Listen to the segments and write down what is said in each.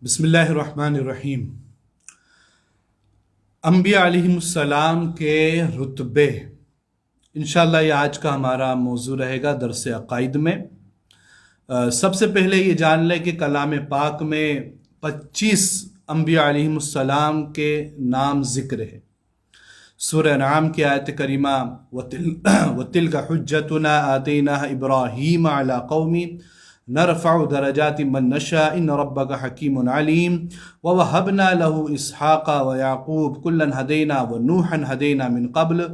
بسم اللہ الرحمن الرحیم۔ انبیاء علیہم السلام کے رتبے، انشاءاللہ یہ آج کا ہمارا موضوع رہے گا درس عقائد میں۔ سب سے پہلے یہ جان لیں کہ کلام پاک میں 25 انبیاء علیہم السلام کے نام ذکر ہے۔ سورہ انعام کی آیت کریمہ وَتِلْكَ حُجَّتُنَا آتَيْنَاهَا إِبْرَاهِيمَ عَلَىٰ قَوْمِ نرفع درجات من نشاء ان ربك حكيم عليم ووهبنا له اسحاق ويعقوب كلا هدينا ونوحا هدينا من قبل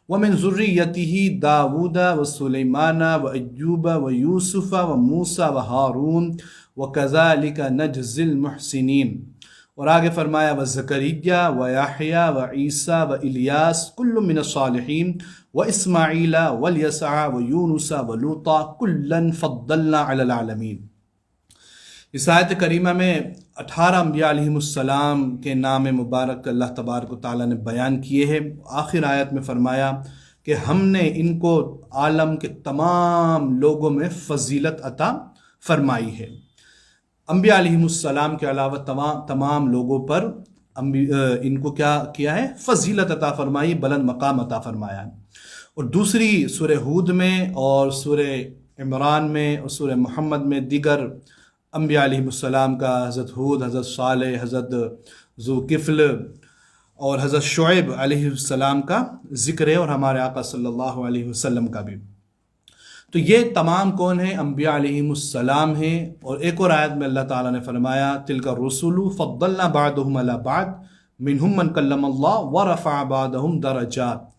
ومن ذريته داود وسليمان وايوب ويوسف وموسى وهارون وكذلك نجزي المحسنين۔ اور آگے فرمایا وزکریا ویحییٰ وعیسیٰ والیاس کل من الصالحین واسماعیل والیسع ویونس ولوطا کلا فضلنا علی العالمین۔ اس آیت کریمہ میں 18 انبیاء علیہم السلام کے نام مبارک اللہ تبارک و تعالیٰ نے بیان کیے ہیں۔ آخر آیت میں فرمایا کہ ہم نے ان کو عالم کے تمام لوگوں میں فضیلت عطا فرمائی ہے۔ انبیاء علیہم السلام کے علاوہ تمام لوگوں پر ان کو کیا کیا ہے؟ فضیلت عطا فرمائی، بلند مقام عطا فرمایا۔ اور دوسری سورہ ہود میں اور سورہ عمران میں اور سورہ محمد میں دیگر انبیاء علیہم السلام کا، حضرت ہود، حضرت صالح، حضرت ذوالکفل اور حضرت شعیب علیہ السلام کا ذکر ہے، اور ہمارے آقا صلی اللہ علیہ وسلم کا بھی۔ تو یہ تمام کون ہیں؟ انبیاء علیہم السلام ہیں۔ اور ایک اور آیت میں اللہ تعالیٰ نے فرمایا تلک الرسل فضلنا بعضهم علی بعض منہم من کلم اللہ ورفع بعضهم درجات،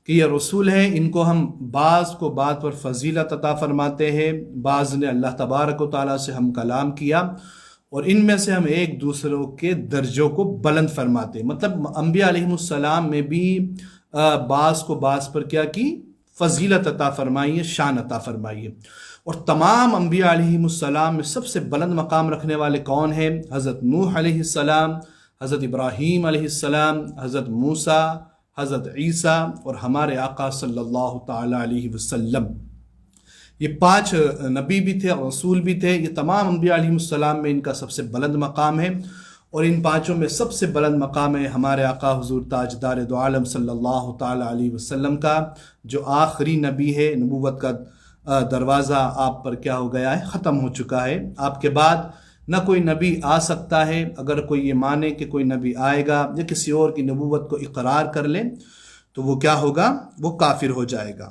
کہ یہ رسول ہیں، ان کو ہم بعض کو بعض پر فضیلت عطا فرماتے ہیں، بعض نے اللہ تبارک و تعالیٰ سے ہم کلام کیا، اور ان میں سے ہم ایک دوسروں کے درجوں کو بلند فرماتے ہیں۔ مطلب انبیاء علیہم السلام میں بھی بعض کو بعض پر کیا کی؟ فضیلت عطا فرمائیے، شان عطا فرمائیے۔ اور تمام انبیاء علیہم السلام میں سب سے بلند مقام رکھنے والے کون ہیں؟ حضرت نوح علیہ السلام، حضرت ابراہیم علیہ السلام، حضرت موسیٰ، حضرت عیسیٰ اور ہمارے آقا صلی اللہ تعالیٰ علیہ وسلم۔ یہ 5 نبی بھی تھے اور رسول بھی تھے۔ یہ تمام انبیاء علیہم السلام میں ان کا سب سے بلند مقام ہے، اور ان 5 میں سب سے بلند مقام ہے ہمارے آقا حضور تاجدار دو عالم صلی اللہ تعالیٰ علیہ وسلم کا، جو آخری نبی ہے۔ نبوت کا دروازہ آپ پر کیا ہو گیا ہے؟ ختم ہو چکا ہے۔ آپ کے بعد نہ کوئی نبی آ سکتا ہے۔ اگر کوئی یہ مانے کہ کوئی نبی آئے گا یا کسی اور کی نبوت کو اقرار کر لے تو وہ کیا ہوگا؟ وہ کافر ہو جائے گا۔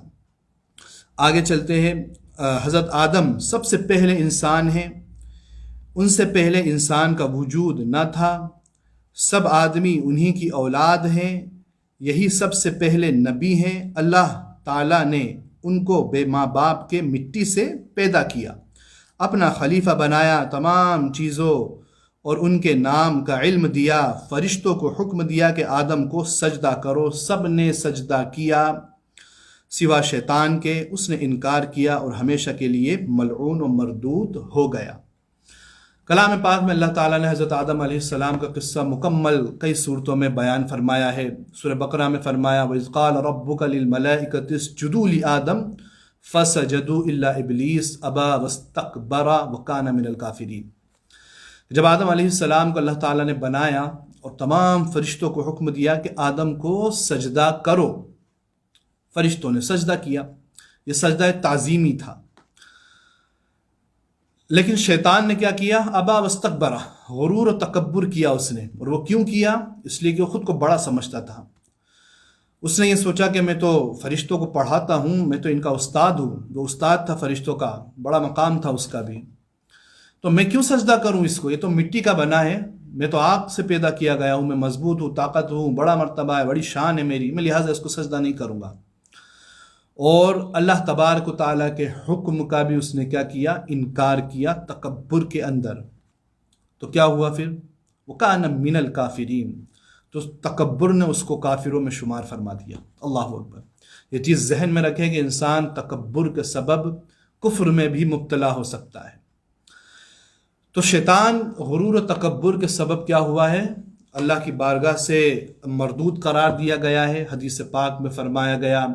آگے چلتے ہیں۔ حضرت آدم سب سے پہلے انسان ہیں، ان سے پہلے انسان کا وجود نہ تھا، سب آدمی انہی کی اولاد ہیں، یہی سب سے پہلے نبی ہیں۔ اللہ تعالیٰ نے ان کو بے ماں باپ کے مٹی سے پیدا کیا، اپنا خلیفہ بنایا، تمام چیزوں اور ان کے نام کا علم دیا، فرشتوں کو حکم دیا کہ آدم کو سجدہ کرو، سب نے سجدہ کیا سوا شیطان کے، اس نے انکار کیا اور ہمیشہ کے لیے ملعون و مردود ہو گیا۔ کلام پاک میں اللہ تعالیٰ نے حضرت آدم علیہ السلام کا قصہ مکمل کئی صورتوں میں بیان فرمایا ہے۔ سورہ بقرہ میں فرمایا وَإِذْ قَالَ رَبُّكَ لِلْمَلَائِكَةِ اسْجُدُوا لِآدَمَ فَسَجَدُوا إِلَّا إِبْلِيسَ أَبَىٰ وَاسْتَكْبَرَ وَكَانَ مِنَ الْكَافِرِينَ۔ جب آدم علیہ السلام کو اللہ تعالیٰ نے بنایا اور تمام فرشتوں کو حکم دیا کہ آدم کو سجدہ کرو، فرشتوں نے سجدہ کیا۔ یہ سجدہ تعظیمی تھا، لیکن شیطان نے کیا کیا؟ ابا واستکبر، غرور و تکبر کیا اس نے۔ اور وہ کیوں کیا؟ اس لیے کہ وہ خود کو بڑا سمجھتا تھا۔ اس نے یہ سوچا کہ میں تو فرشتوں کو پڑھاتا ہوں، میں تو ان کا استاد ہوں۔ وہ استاد تھا فرشتوں کا، بڑا مقام تھا اس کا بھی، تو میں کیوں سجدہ کروں اس کو؟ یہ تو مٹی کا بنا ہے، میں تو آگ سے پیدا کیا گیا ہوں، میں مضبوط ہوں، طاقت ہوں، بڑا مرتبہ ہے، بڑی شان ہے میری، میں لہٰذا اس کو سجدہ نہیں کروں گا۔ اور اللہ تبارک و تعالیٰ کے حکم کا بھی اس نے کیا کیا؟ انکار کیا تکبر کے اندر۔ تو کیا ہوا پھر؟ وَكَانَ مِنَ الْكَافِرِينَ، تو تکبر نے اس کو کافروں میں شمار فرما دیا۔ اللہ اکبر۔ یہ چیز ذہن میں رکھیں کہ انسان تکبر کے سبب کفر میں بھی مبتلا ہو سکتا ہے۔ تو شیطان غرور و تکبر کے سبب کیا ہوا ہے؟ اللہ کی بارگاہ سے مردود قرار دیا گیا ہے۔ حدیث پاک میں فرمایا گیا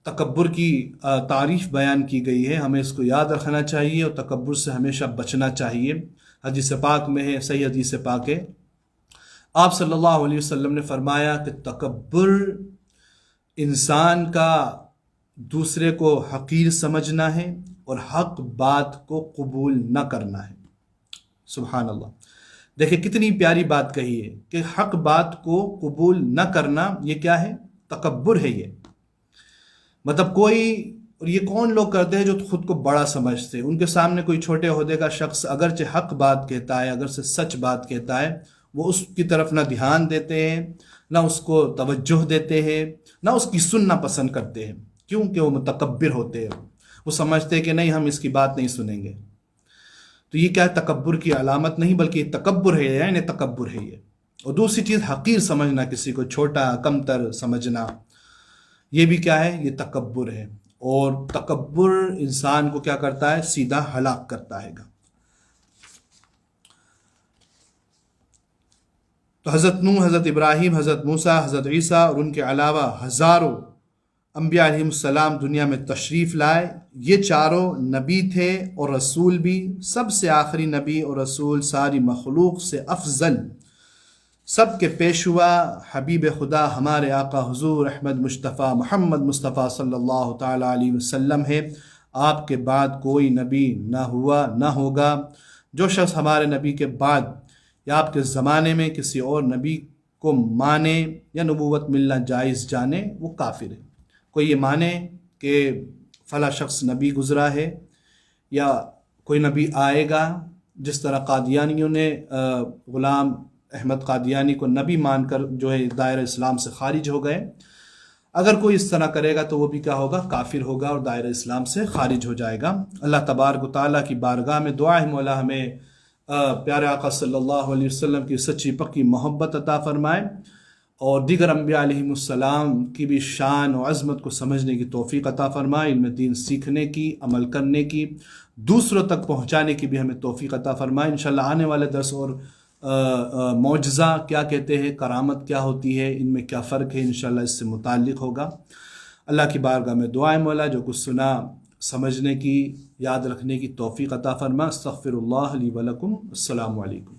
تکبر کی تعریف بیان کی گئی ہے، ہمیں اس کو یاد رکھنا چاہیے اور تکبر سے ہمیشہ بچنا چاہیے۔ حدیث پاک میں ہے، صحیح حدیث پاک ہے، آپ صلی اللہ علیہ وسلم نے فرمایا کہ تکبر انسان کا دوسرے کو حقیر سمجھنا ہے اور حق بات کو قبول نہ کرنا ہے۔ سبحان اللہ، دیکھیں کتنی پیاری بات کہی ہے کہ حق بات کو قبول نہ کرنا، یہ کیا ہے؟ تکبر ہے یہ۔ مطلب اور یہ کون لوگ کرتے ہیں جو خود کو بڑا سمجھتے ہیں؟ ان کے سامنے کوئی چھوٹے عہدے کا شخص اگرچہ حق بات کہتا ہے، اگرچہ سچ بات کہتا ہے، وہ اس کی طرف نہ دھیان دیتے ہیں، نہ اس کو توجہ دیتے ہیں، نہ اس کی سننا پسند کرتے ہیں، کیونکہ وہ متکبر ہوتے ہیں، وہ سمجھتے ہیں کہ نہیں، ہم اس کی بات نہیں سنیں گے۔ تو یہ کیا ہے؟ تکبر کی علامت نہیں بلکہ یہ تکبر ہے، یعنی تکبر ہے یہ۔ اور دوسری چیز حقیر سمجھنا، کسی کو چھوٹا کمتر سمجھنا، یہ بھی کیا ہے؟ یہ تکبر ہے۔ اور تکبر انسان کو کیا کرتا ہے؟ سیدھا ہلاک کرتا ہے گا۔ تو حضرت نوح، حضرت ابراہیم، حضرت موسیٰ، حضرت عیسیٰ اور ان کے علاوہ ہزاروں انبیاء علیہ السلام دنیا میں تشریف لائے۔ یہ چاروں نبی تھے اور رسول بھی، سب سے آخری نبی اور رسول، ساری مخلوق سے افضل، سب کے پیشوا، حبیب خدا ہمارے آقا حضور احمد مصطفیٰ محمد مصطفیٰ صلی اللہ تعالیٰ علیہ وسلم ہے۔ آپ کے بعد کوئی نبی نہ ہوا نہ ہوگا۔ جو شخص ہمارے نبی کے بعد یا آپ کے زمانے میں کسی اور نبی کو مانے یا نبوت ملنا جائز جانے، وہ کافر ہے۔ کوئی یہ مانے کہ فلاں شخص نبی گزرا ہے یا کوئی نبی آئے گا، جس طرح قادیانیوں نے غلام احمد قادیانی کو نبی مان کر جو ہے دائرہ اسلام سے خارج ہو گئے، اگر کوئی اس طرح کرے گا تو وہ بھی کیا ہوگا؟ کافر ہوگا اور دائرہ اسلام سے خارج ہو جائے گا۔ اللہ تبارک و تعالیٰ کی بارگاہ میں دعا ہے مولا ہمیں پیارے آقا صلی اللہ علیہ وسلم کی سچی پکی محبت عطا فرمائے اور دیگر انبیاء علیہم السلام کی بھی شان و عظمت کو سمجھنے کی توفیق عطا فرمائے، علم دین سیکھنے کی، عمل کرنے کی، دوسروں تک پہنچانے کی بھی ہمیں توفیق عطا فرمائے۔ انشاءاللہ آنے والے درس اور معجزہ کیا کہتے ہیں، کرامت کیا ہوتی ہے، ان میں کیا فرق ہے، انشاءاللہ اس سے متعلق ہوگا۔ اللہ کی بارگاہ میں دعائیں مولا جو کچھ سنا سمجھنے کی، یاد رکھنے کی توفیق عطا فرما۔ استغفر اللہ لی ولکم۔ السلام علیکم۔